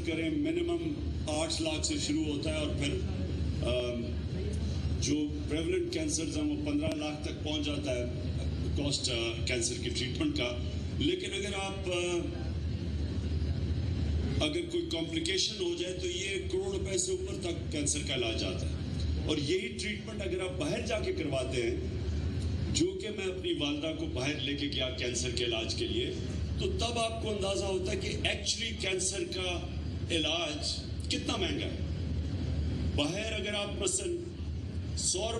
کریں منیمم 8 لاکھ سے شروع ہوتا ہے اور پھر جو پریولنٹ کینسرز ہیں وہ 15 لاکھ تک پہنچ جاتا ہے کاسٹ کینسر کی ٹریٹمنٹ کا. لیکن اگر کوئی کمپلیکیشن ہو جائے تو یہ 1 کروڑ روپے سے اوپر تک کینسر کا علاج آتا ہے. اور یہی ٹریٹمنٹ اگر آپ باہر جا کے کرواتے ہیں, جو کہ میں اپنی والدہ کو باہر لے کے گیا کینسر کے علاج کے لیے, تو تب آپ کو اندازہ ہوتا ہے کہ ایکچولی کینسر کا علاج کتنا مہنگا ہے. باہر اگر آپ مثلا 100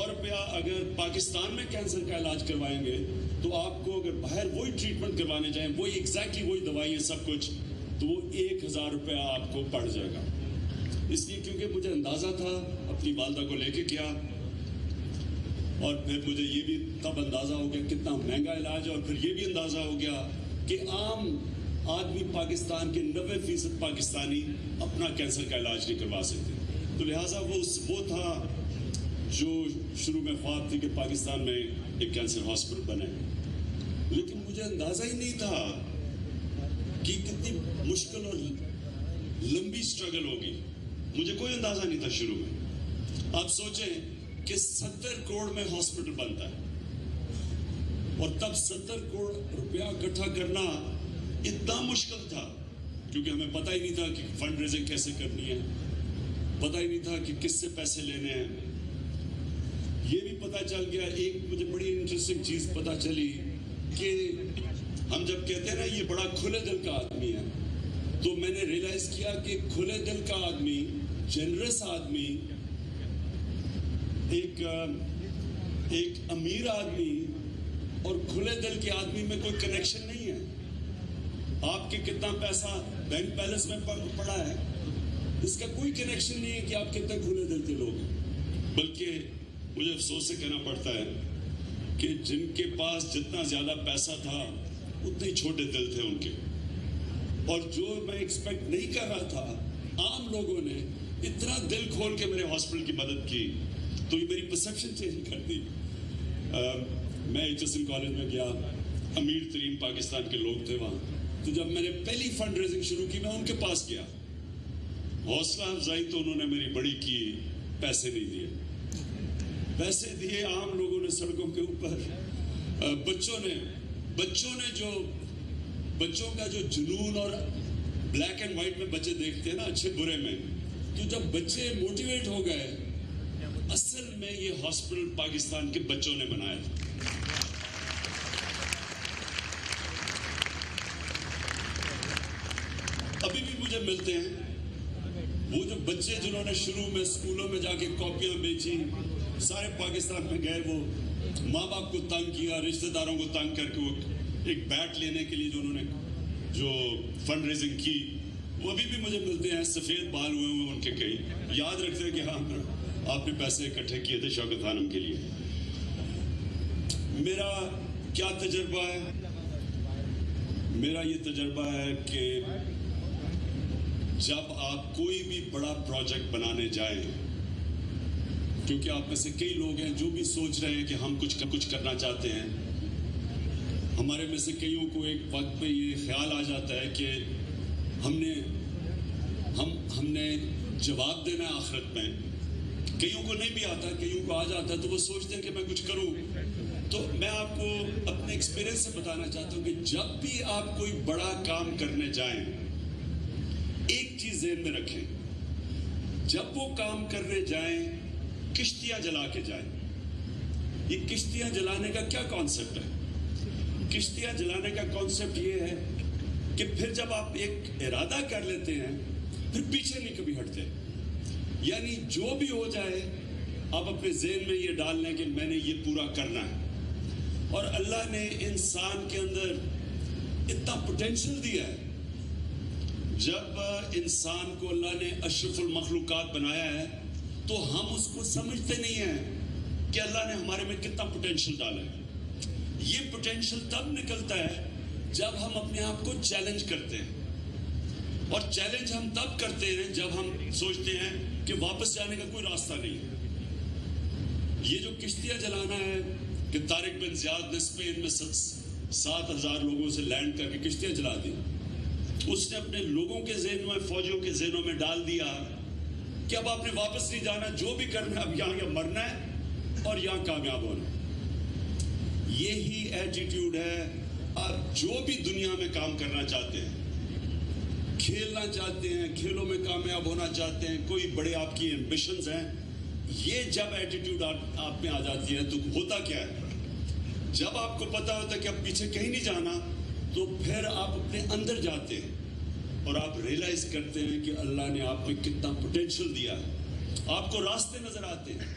روپیہ اگر پاکستان میں کینسر کا علاج کروائیں گے, تو آپ کو اگر باہر وہی ٹریٹمنٹ کروانے جائیں, وہی ایگزیکٹلی وہی دوائیں سب کچھ, تو وہ 1000 روپیہ آپ کو پڑ جائے گا. اس لیے کیونکہ مجھے اندازہ تھا, اپنی والدہ کو لے کے گیا, اور پھر مجھے یہ بھی تب اندازہ ہو گیا کتنا مہنگا علاج ہے, اور پھر یہ بھی اندازہ ہو گیا کہ عام آدمی پاکستان کے 90% پاکستانی اپنا کینسر کا علاج نہیں کروا سکتے. تو لہٰذا وہ تھا جو شروع میں خواب تھی کہ پاکستان میں ایک کینسر ہاسپٹل بنے. لیکن مجھے اندازہ ہی نہیں تھا کہ کتنی مشکل اور لمبی سٹرگل ہوگی. مجھے کوئی اندازہ نہیں تھا شروع میں. آپ سوچیں کہ 70 کروڑ میں ہاسپٹل بنتا ہے, اور تب 70 کروڑ روپیہ اکٹھا کرنا اتنا مشکل تھا, کیونکہ ہمیں پتہ ہی نہیں تھا کہ فنڈ ریزنگ کیسے کرنی ہے, پتہ ہی نہیں تھا کہ کس سے پیسے لینے ہیں. یہ بھی پتہ چل گیا, ایک مجھے بڑی انٹرسٹنگ چیز پتہ چلی کہ ہم جب کہتے ہیں نا یہ بڑا کھلے دل کا آدمی ہے, تو میں نے ریئلائز کیا کہ کھلے دل کا آدمی, جنرس آدمی, ایک امیر آدمی اور کھلے دل کے آدمی میں کوئی کنیکشن نہیں ہے. آپ کے کتنا پیسہ بینک بیلنس میں پڑا ہے, اس کا کوئی کنیکشن نہیں ہے کہ آپ کتنے کھلے دل کے لوگ ہیں. بلکہ مجھے افسوس سے کہنا پڑتا ہے کہ جن کے پاس جتنا زیادہ پیسہ تھا اتنے ہی چھوٹے دل تھے ان کے. اور جو میں ایکسپیکٹ نہیں کر رہا تھا, عام لوگوں نے اتنا دل کھول کے میرے ہاسپٹل کی مدد کی, تو یہ میری پرسیپشن چینج کر دی. میں HSN کالج میں گیا, امیر ترین پاکستان کے لوگ تھے وہاں. تو جب میں نے پہلی فنڈ ریزنگ شروع کی, میں ان کے پاس گیا, حوصلہ افزائی تو انہوں نے میری بڑی کی, پیسے نہیں دیے. پیسے دیے عام لوگوں نے سڑکوں کے اوپر. بچوں کا جو جنون, اور بلیک اینڈ وائٹ میں بچے دیکھتے ہیں نا, اچھے برے میں, تو جب بچے موٹیویٹ ہو گئے, اصل میں یہ ہاسپٹل پاکستان کے بچوں نے بنایا تھا. ابھی بھی مجھے ملتے ہیں وہ جو بچے جنہوں نے شروع میں اسکولوں میں جا کے کاپیاں بیچی, سارے پاکستان میں گئے, وہ ماں باپ کو تنگ کیا, رشتہ داروں کو تنگ کر کے وہ ایک بیٹ لینے کے لیے جو انہوں نے جو فنڈ ریزنگ کی, وہ ابھی بھی مجھے ملتے ہیں. سفید بال ہوئے ان کے کئی, یاد رکھتے ہیں کہ ہاں آپ نے پیسے اکٹھے کیے تھے شوکت خانم کے لیے. میرا کیا تجربہ ہے؟ میرا یہ تجربہ ہے کہ جب آپ کوئی بھی بڑا پروجیکٹ بنانے جائیں, کیونکہ آپ میں سے کئی لوگ ہیں جو بھی سوچ رہے ہیں کہ ہم کچھ کرنا چاہتے ہیں. ہمارے میں سے کئیوں کو ایک وقت پہ یہ خیال آ جاتا ہے کہ ہم نے جواب دینا ہے آخرت میں. کئیوں کو نہیں بھی آتا, کئیوں کو آ جاتا ہے, تو وہ سوچتے ہیں کہ میں کچھ کروں. تو میں آپ کو اپنے ایکسپیرینس سے بتانا چاہتا ہوں کہ جب بھی آپ کوئی بڑا کام کرنے جائیں, ایک چیز ذہن میں رکھیں, جب وہ کام کرنے جائیں کشتیاں جلا کے جائیں. یہ کشتیاں جلانے کا کیا کانسیپٹ ہے؟ کشتیاں جلانے کا کانسیپٹ یہ ہے کہ پھر جب آپ ایک ارادہ کر لیتے ہیں, پھر پیچھے نہیں کبھی ہٹتے. یعنی جو بھی ہو جائے آپ اپنے ذہن میں یہ ڈال لیں کہ میں نے یہ پورا کرنا ہے. اور اللہ نے انسان کے اندر اتنا پوٹینشیل دیا ہے. جب انسان کو اللہ نے اشرف المخلوقات بنایا ہے, تو ہم اس کو سمجھتے نہیں ہیں کہ اللہ نے ہمارے میں کتنا پوٹینشیل ڈالا ہے. یہ پوٹینشیل تب نکلتا ہے جب ہم اپنے آپ کو چیلنج کرتے ہیں. اور چیلنج ہم تب کرتے ہیں جب ہم سوچتے ہیں کہ واپس جانے کا کوئی راستہ نہیں ہے. یہ جو کشتیاں جلانا ہے کہ طارق بن زیاد نے اسپین میں 7,000 لوگوں سے لینڈ کر کے کشتیاں جلا دی, اس نے اپنے لوگوں کے ذہن میں, فوجیوں کے ذہنوں میں ڈال دیا کہ اب آپ نے واپس نہیں جانا, جو بھی کرنا ہے اب یہاں مرنا ہے اور یہاں کامیاب ہونا ہے. یہی ایٹیٹیوڈ ہے. آپ جو بھی دنیا میں کام کرنا چاہتے ہیں, کھیلنا چاہتے ہیں, کھیلوں میں کامیاب ہونا چاہتے ہیں, کوئی بڑے آپ کی ایمبیشنز ہیں, یہ جب ایٹیٹیوڈ آپ میں آ جاتی ہے تو ہوتا کیا ہے, جب آپ کو پتا ہوتا ہے کہ اب پیچھے کہیں نہیں جانا, تو پھر آپ اپنے اندر جاتے ہیں اور آپ ریئلائز کرتے ہیں کہ اللہ نے آپ میں کتنا پوٹینشیل دیا ہے. آپ کو راستے نظر آتے ہیں.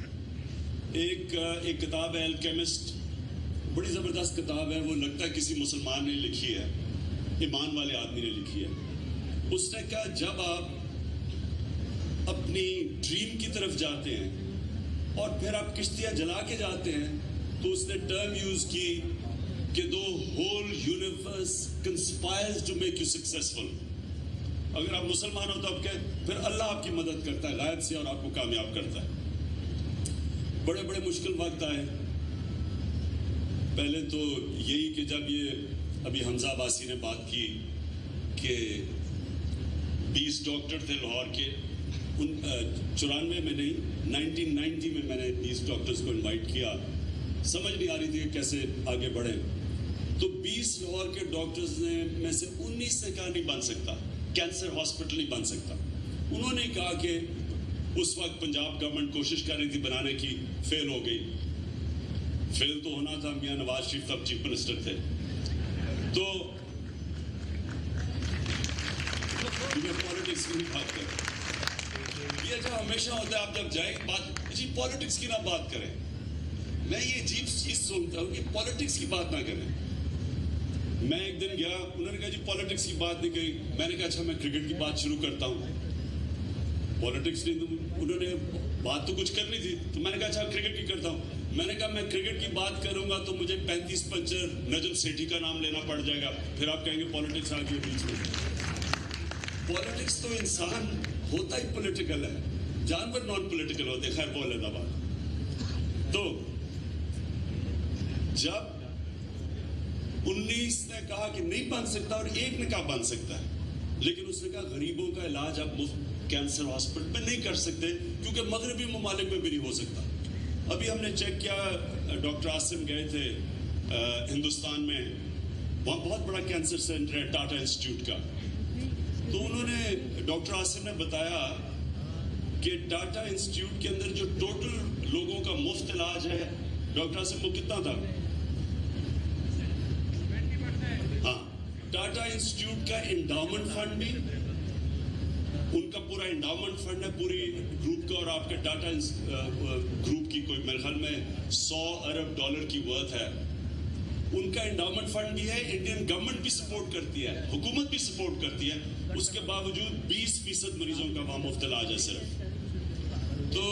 ایک کتاب ہے الکیمسٹ, بڑی زبردست کتاب ہے. وہ لگتا ہے کسی مسلمان نے لکھی ہے, ایمان والے آدمی نے لکھی ہے. اس نے کہا جب آپ اپنی ڈریم کی طرف جاتے ہیں اور پھر آپ کشتیاں جلا کے جاتے ہیں, تو اس نے ٹرم یوز کی کہ the whole universe conspires to make you successful. اگر آپ مسلمان ہو تو آپ کہیں پھر اللہ آپ کی مدد کرتا ہے غائب سے اور آپ کو کامیاب کرتا ہے. بڑے بڑے مشکل وقت آئے. پہلے تو یہی کہ جب یہ ابھی حمزہ عباسی نے بات کی کہ 20 ڈاکٹر تھے لاہور کے, 94 میں نہیں 1990 میں نے 20 ڈاکٹرز کو انوائٹ کیا. سمجھ نہیں آ رہی تھی کہ کیسے آگے بڑھیں. تو 20 لاہور کے ڈاکٹرز میں سے 19 نے کہا نہیں بن سکتا, کینسر ہاسپٹل نہیں بن سکتا. انہوں نے کہا کہ اس وقت پنجاب گورنمنٹ کوشش کر رہی تھی بنانے کی, فیل ہو گئی. فیل تو ہونا تھا, میاں نواز شریف تب چیف منسٹر تھے. تو پالیٹکس کی نہیں بات کریں, یہ جو ہمیشہ ہوتا ہے آپ جب جائیں بات جی پالیٹکس کی نہ بات کریں. میں یہ عجیب چیز سنتا ہوں کہ پالیٹکس کی بات نہ کریں. میں ایک دن گیا, انہوں نے کہا جی پالیٹکس کی بات نہیں کہی. میں نے کہا اچھا میں کرکٹ کی بات شروع کرتا ہوں. پالیٹکس نہیں, تو انہوں نے بات تو کچھ کرنی تھی, تو میں نے کہا اچھا کرکٹ کی کرتا ہوں. میں نے کہا میں کرکٹ کی بات کروں گا تو مجھے 35 پنچر نجم سیٹھی کا نام لینا پڑ جائے گا, پھر آپ کہیں گے پالیٹکس آ گئی بیچ میں. پالیٹکس تو انسان ہوتا ہی پولیٹیکل ہے, جانور نان پولیٹیکل ہوتے. خیر بہت لینا بات. تو جب 19 نے کہا کہ نہیں بن سکتا اور ایک نے کہا بن سکتا ہے, لیکن اس نے کہا غریبوں کا علاج آپ مفت کینسر ہاسپٹل میں نہیں کر سکتے کیونکہ مغربی ممالک میں بھی نہیں ہو سکتا. ابھی ہم نے چیک کیا, ڈاکٹر عاصم گئے تھے ہندوستان میں, وہاں بہت بڑا کینسر سینٹر ہے ٹاٹا انسٹیٹیوٹ کا. تو انہوں نے, ڈاکٹر عاصم نے بتایا کہ ٹاٹا انسٹیٹیوٹ کے اندر جو ٹوٹل لوگوں کا مفت علاج ہے, ڈاکٹر عاصم کو کتنا تھا؟ ہاں, ٹاٹا انسٹیٹیوٹ کا انڈاؤمنٹ فنڈ بھی, ان کا پورا انڈاؤمنٹ فنڈ ہے پوری گروپ کا, اور آپ کے ٹاٹا گروپ کی کوئی میرے خیال میں $100 ارب کی ورتھ ہے. ان کا انڈاؤمنٹ فنڈ بھی ہے, انڈین گورنمنٹ بھی سپورٹ کرتی ہے, حکومت بھی سپورٹ کرتی ہے. اس کے باوجود 20% مریضوں کا وہاں مفت علاج ہے صرف. تو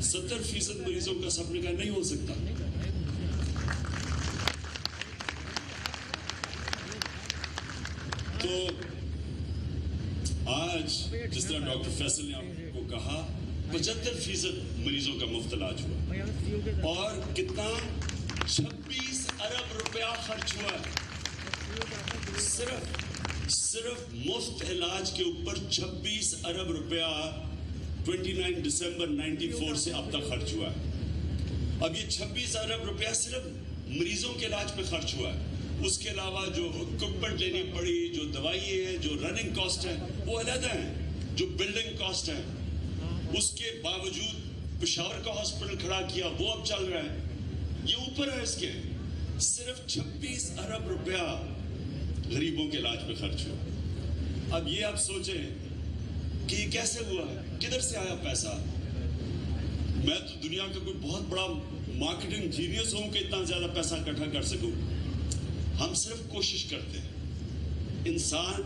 70% مریضوں کا سب نے کہا نہیں ہو سکتا. تو آج جس طرح ڈاکٹر فیصل نے آپ کو کہا 75% مریضوں کا مفت علاج ہوا, اور کتنا 26 ارب روپیہ خرچ ہوا ہے صرف مفت علاج کے اوپر. 26 ارب روپیہ 29 دسمبر 94 سے اب تک خرچ ہوا ہے. اب یہ 26 ارب روپیہ صرف مریضوں کے علاج پہ خرچ ہوا ہے. اس کے علاوہ جو اکوپمنٹ لینی پڑی, جو دوائیں ہیں, جو رننگ کاسٹ ہے وہ علیحدہ ہیں, جو بلڈنگ کاسٹ ہے. اس کے باوجود پشاور کا ہاسپٹل کھڑا کیا, وہ اب چل رہا ہے. یہ اوپر ہے اس کے, صرف 26 ارب روپیہ غریبوں کے علاج پہ خرچ ہوا. اب یہ آپ سوچیں کہ یہ کیسے ہوا, کدھر سے آیا پیسہ. میں تو دنیا کا کوئی بہت بڑا مارکیٹنگ جینیس ہوں کہ اتنا زیادہ پیسہ اکٹھا کر سکوں. ہم صرف کوشش کرتے ہیں, انسان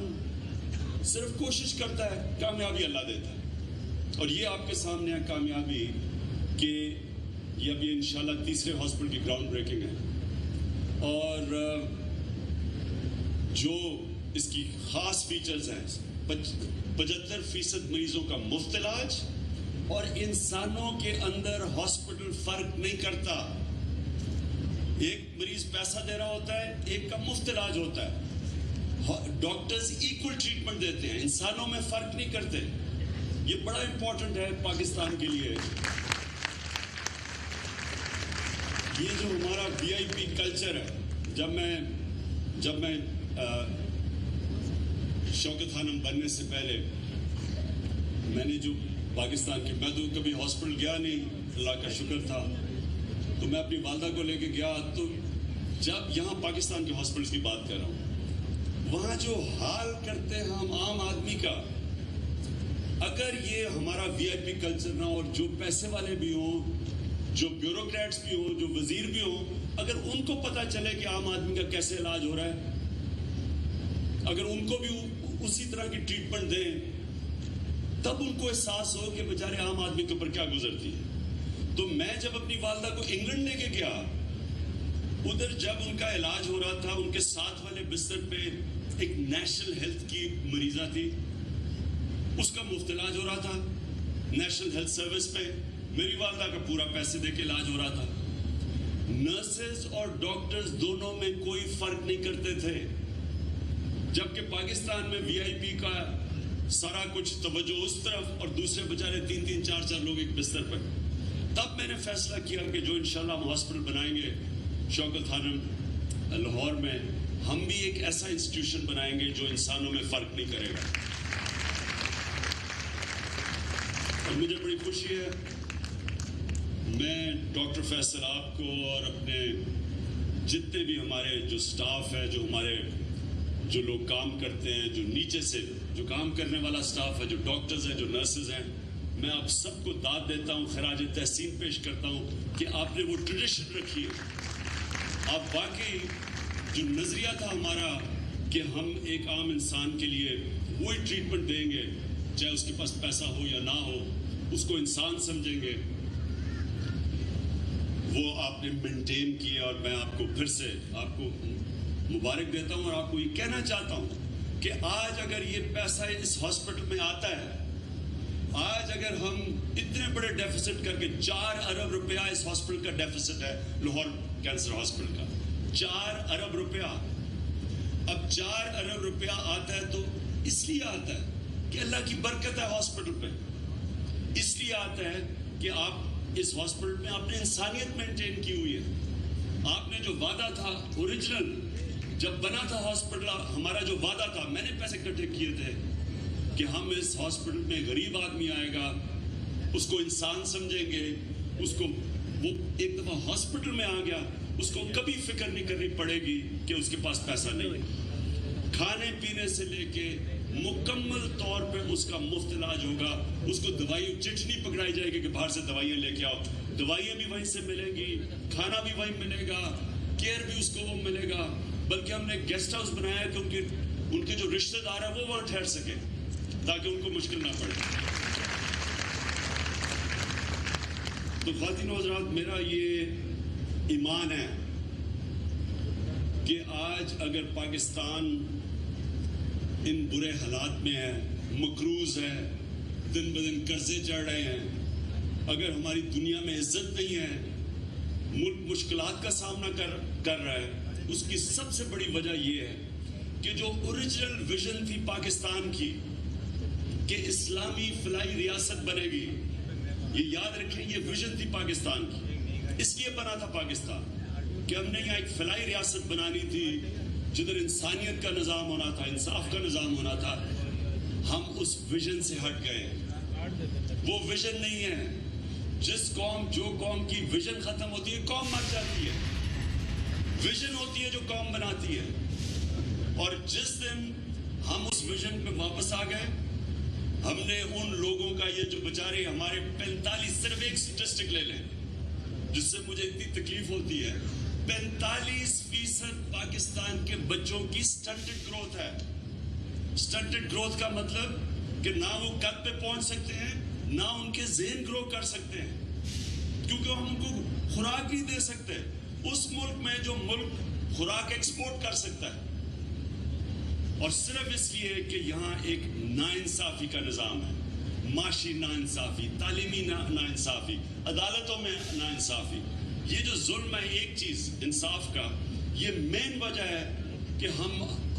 صرف کوشش کرتا ہے, کامیابی اللہ دیتا ہے. اور یہ آپ کے سامنے ہے کامیابی کہ یہ ابھی انشاءاللہ تیسرے ہاسپٹل کی گراؤنڈ بریکنگ ہے, اور جو اس کی خاص فیچرز ہیں 75% مریضوں کا مفت علاج, اور انسانوں کے اندر ہاسپٹل فرق نہیں کرتا. ایک مریض پیسہ دے رہا ہوتا ہے, ایک کا مفت علاج ہوتا ہے. ڈاکٹرز ایکول ٹریٹمنٹ دیتے ہیں, انسانوں میں فرق نہیں کرتے. یہ بڑا امپورٹنٹ ہے پاکستان کے لیے. یہ جو ہمارا VIP کلچر ہے, جب میں شوکت خانم بننے سے پہلے میں نے جو پاکستان کی, میں تو کبھی ہاسپٹل گیا نہیں, اللہ کا شکر تھا, تو میں اپنی والدہ کو لے کے گیا. تو جب یہاں پاکستان کے ہاسپٹلس کی بات کر رہا ہوں, وہاں جو حال کرتے ہیں ہم عام آدمی کا, اگر یہ ہمارا VIP کلچر نہ, اور جو پیسے والے بھی ہوں, جو بیوروکریٹس بھی ہوں, جو وزیر بھی ہوں, اگر ان کو پتہ چلے کہ عام آدمی کا کیسے علاج ہو رہا ہے, اگر ان کو بھی اسی طرح کی ٹریٹمنٹ دیں, تب ان کو احساس ہو کہ بیچارے عام آدمی کے اوپر کیا گزرتی ہے. تو میں جب اپنی والدہ کو انگلینڈ لے کے گیا, ادھر جب ان کا علاج ہو رہا تھا, ان کے ساتھ والے بستر پہ ایک نیشنل ہیلتھ کی مریضہ تھی, اس کا مفت علاج ہو رہا تھا نیشنل ہیلتھ سروس پہ. میری والدہ کا پورا پیسے دے کے علاج ہو رہا تھا. نرسز اور ڈاکٹرز دونوں میں کوئی فرق نہیں کرتے تھے, جبکہ پاکستان میں VIP کا سارا کچھ توجہ اس طرف, اور دوسرے بیچارے 3-3, 4-4 لوگ ایک بستر پر. تب میں نے فیصلہ کیا کہ جو انشاءاللہ ہم ہاسپٹل بنائیں گے شوکت خانم لاہور میں, ہم بھی ایک ایسا انسٹیٹیوشن بنائیں گے جو انسانوں میں فرق نہیں کرے گا. اور مجھے بڑی خوشی ہے, میں ڈاکٹر فیصل آپ کو اور اپنے جتنے بھی ہمارے جو سٹاف ہے, جو لوگ کام کرتے ہیں, جو نیچے سے جو کام کرنے والا سٹاف ہے, جو ڈاکٹرز ہیں, جو نرسز ہیں, میں آپ سب کو داد دیتا ہوں, خراج تحسین پیش کرتا ہوں کہ آپ نے وہ ٹریڈیشن رکھی ہے. آپ واقعی جو نظریہ تھا ہمارا کہ ہم ایک عام انسان کے لیے وہی ٹریٹمنٹ دیں گے, چاہے اس کے پاس پیسہ ہو یا نہ ہو, اس کو انسان سمجھیں گے, وہ آپ نے مینٹین کیا. اور میں آپ کو پھر سے آپ کو مبارک دیتا ہوں, اور آپ کو یہ کہنا چاہتا ہوں کہ آج اگر یہ پیسہ اس ہاسپٹل میں آتا ہے, آج اگر ہم اتنے بڑے ڈیفیسٹ کر کے 4 ارب روپیہ اس ہاسپٹل کا ڈیفیسٹ ہے, لاہور کینسر ہاسپٹل کا 4 ارب روپیہ. اب 4 ارب روپیہ آتا ہے تو اس لیے آتا ہے کہ اللہ کی برکت ہے ہاسپٹل پہ, اس لیے آتا ہے کہ آپ اس ہاسپٹل میں آپ نے انسانیت مینٹین کی ہوئی ہے. آپ نے جو وعدہ تھا اوریجنل, جب بنا تھا ہاسپٹل, ہمارا جو وعدہ تھا, میں نے پیسے اکٹھے کیے تھے کہ ہم اس ہاسپٹل میں غریب آدمی آئے گا, اس کو انسان سمجھیں گے, اس کو وہ ایک دفعہ ہاسپٹل میں آ گیا, اس کو کبھی فکر نہیں کرنی پڑے گی کہ اس کے پاس پیسہ نہیں. کھانے پینے سے لے کے مکمل طور پہ اس کا مفت علاج ہوگا. اس کو دوائی چٹھ نہیں پکڑائی جائے گی کہ باہر سے دوائیاں لے کے آؤ, دوائیاں بھی وہیں سے ملیں گی, کھانا بھی وہیں ملے گا, کیئر بھی اس کو وہ ملے گا. بلکہ ہم نے گیسٹ ہاؤس بنایا کہ ان کے جو رشتہ دار ہیں وہ وہاں ٹھہر سکے تاکہ ان کو مشکل نہ پڑے. تو خواتین و حضرات, میرا یہ ایمان ہے کہ آج اگر پاکستان ان برے حالات میں ہے, مقروض ہے, دن بدن قرضے چڑھ رہے ہیں, اگر ہماری دنیا میں عزت نہیں ہے, ملک مشکلات کا سامنا کر رہا ہے, اس کی سب سے بڑی وجہ یہ ہے کہ جو اوریجنل ویژن تھی پاکستان کی کہ اسلامی فلاحی ریاست بنے گی, یہ یاد رکھیں, یہ ویژن تھی پاکستان کی. اس لیے بنا تھا پاکستان کہ ہم نے یہاں ایک فلاحی ریاست بنانی تھی جدھر انسانیت کا نظام ہونا تھا, انصاف کا نظام ہونا تھا. ہم اس ویژن سے ہٹ گئے. وہ ویژن نہیں ہے. جو قوم کی ویژن ختم ہوتی ہے, قوم مر جاتی ہے. ویژن ہوتی ہے جو قوم بناتی ہے. اور جس دن ہم اس ویژن پہ واپس آ گئے, ہم نے ان لوگوں کا, یہ جو بیچارے ہمارے 45, صرف ایک سٹیٹسٹک لے لیں جس سے مجھے اتنی تکلیف ہوتی ہے, 45% پاکستان کے بچوں کی سٹنٹڈ گروتھ ہے. سٹنٹڈ گروتھ کا مطلب کہ نہ وہ قد پہ پہنچ سکتے ہیں, نہ ان کے ذہن گرو کر سکتے ہیں, کیونکہ ہم ان کو خوراک نہیں دے سکتے. اس ملک میں جو ملک خوراک ایکسپورٹ کر سکتا ہے, اور صرف اس لیے کہ یہاں ایک ناانصافی کا نظام ہے, معاشی ناانصافی, تعلیمی ناانصافی, عدالتوں میں ناانصافی. یہ جو ظلم ہے ایک چیز انصاف کا, یہ مین وجہ ہے کہ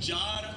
4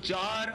4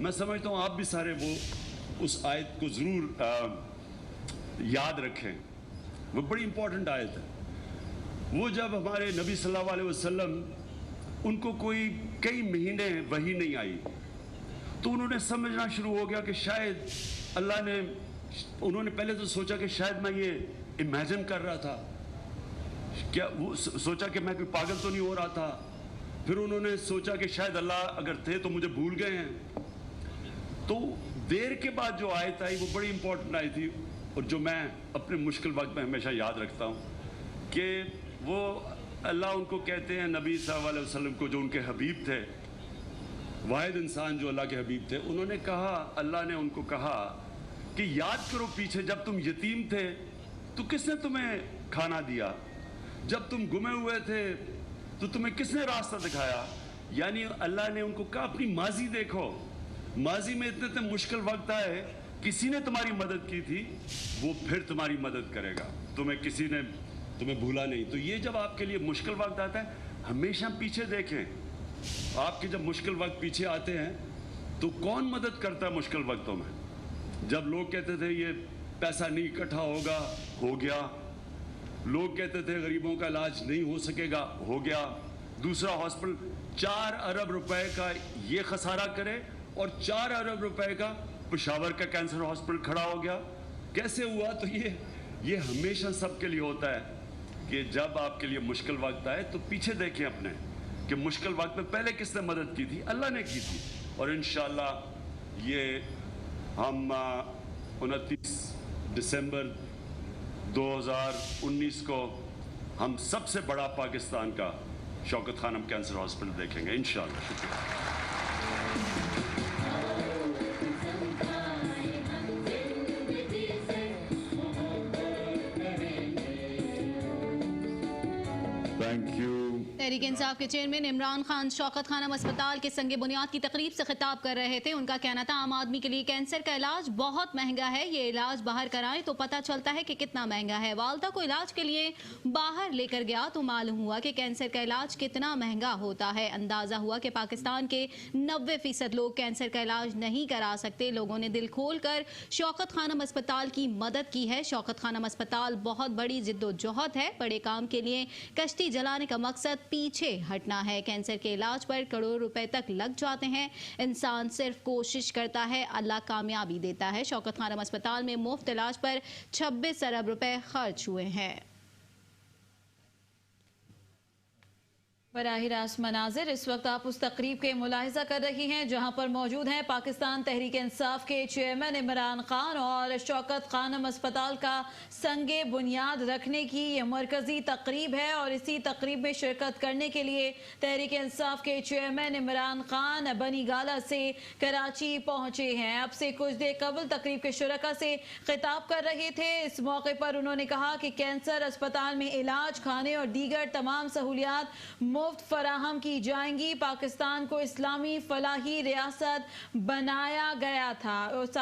میں سمجھتا ہوں آپ بھی سارے وہ اس آیت کو ضرور یاد رکھیں. وہ بڑی امپورٹنٹ آیت ہے. وہ جب ہمارے نبی صلی اللہ علیہ وسلم ان کو کوئی کئی مہینے وحی نہیں آئی تو انہوں نے سمجھنا شروع ہو گیا کہ شاید اللہ نے, انہوں نے پہلے تو سوچا کہ شاید میں یہ امیجن کر رہا تھا, کیا وہ سوچا کہ میں کوئی پاگل تو نہیں ہو رہا تھا. پھر انہوں نے سوچا کہ شاید اللہ اگر تھے تو مجھے بھول گئے ہیں. تو دیر کے بعد جو آیت آئی وہ بڑی امپورٹنٹ آئی تھی, اور جو میں اپنے مشکل وقت میں ہمیشہ یاد رکھتا ہوں کہ وہ اللہ ان کو کہتے ہیں, نبی صلی اللہ علیہ وسلم کو جو ان کے حبیب تھے, واحد انسان جو اللہ کے حبیب تھے, انہوں نے کہا, اللہ نے ان کو کہا کہ یاد کرو پیچھے جب تم یتیم تھے تو کس نے تمہیں کھانا دیا, جب تم گمے ہوئے تھے تو تمہیں کس نے راستہ دکھایا. یعنی اللہ نے ان کو کہا اپنی ماضی دیکھو, ماضی میں اتنے مشکل وقت آئے, کسی نے تمہاری مدد کی تھی, وہ پھر تمہاری مدد کرے گا, کسی نے تمہیں بھولا نہیں. تو یہ جب آپ کے لیے مشکل وقت آتا ہے ہمیشہ پیچھے دیکھیں. آپ کے جب مشکل وقت پیچھے آتے ہیں تو کون مدد کرتا ہے مشکل وقتوں میں؟ جب لوگ کہتے تھے یہ پیسہ نہیں اکٹھا ہوگا, ہو گیا. لوگ کہتے تھے غریبوں کا علاج نہیں ہو سکے گا, ہو گیا. دوسرا ہاسپٹل 4 ارب روپے کا یہ خسارہ کرے اور 4 ارب روپے کا پشاور کا کینسر ہاسپٹل کھڑا ہو گیا. کیسے ہوا؟ تو یہ ہمیشہ سب کے لیے ہوتا ہے کہ جب آپ کے لیے مشکل وقت آئے تو پیچھے دیکھیں اپنے کہ مشکل وقت میں پہلے کس نے مدد کی تھی, اللہ نے کی تھی. اور انشاءاللہ یہ ہم 29 دسمبر 2019 کو ہم سب سے بڑا پاکستان کا شوکت خانم کینسر ہاسپٹل دیکھیں گے انشاءاللہ. شکریہ. تحریک انصاف کے چیئرمین عمران خان شوکت خانم اسپتال کے سنگ بنیاد کی تقریب سے خطاب کر رہے تھے. ان کا کہنا تھا عام آدمی کے لیے کینسر کا علاج بہت مہنگا ہے, یہ علاج باہر کرائیں تو پتہ چلتا ہے کہ کتنا مہنگا ہے. والدہ کو علاج کے لیے باہر لے کر گیا تو معلوم ہوا کہ کینسر کا علاج کتنا مہنگا ہوتا ہے. اندازہ ہوا کہ پاکستان کے 90% لوگ کینسر کا علاج نہیں کرا سکتے. لوگوں نے دل کھول کر شوکت خانم اسپتال کی مدد کی ہے. شوکت خانم اسپتال بہت بڑی جد و جہد ہے. بڑے کام کے لیے کشتی جلانے کا مقصد پیچھے ہٹنا ہے. کینسر کے علاج پر کروڑ روپے تک لگ جاتے ہیں. انسان صرف کوشش کرتا ہے, اللہ کامیابی دیتا ہے. شوکت خانم اسپتال میں مفت علاج پر 26 ارب روپے خرچ ہوئے ہیں. براہ راست مناظر اس وقت آپ اس تقریب کے ملاحظہ کر رہی ہیں جہاں پر موجود ہیں پاکستان تحریک انصاف کے چیئرمین عمران خان, اور شوکت خانم اسپتال کا سنگ بنیاد رکھنے کی یہ مرکزی تقریب ہے. اور اسی تقریب میں شرکت کرنے کے لیے تحریک انصاف کے چیئرمین عمران خان بنی گالہ سے کراچی پہنچے ہیں. اب سے کچھ دیر قبل تقریب کے شرکا سے خطاب کر رہے تھے. اس موقع پر انہوں نے کہا کہ کینسر اسپتال میں علاج, کھانے اور دیگر تمام سہولیات مفت فراہم کی جائیں گی. پاکستان کو اسلامی فلاحی ریاست بنایا گیا تھا.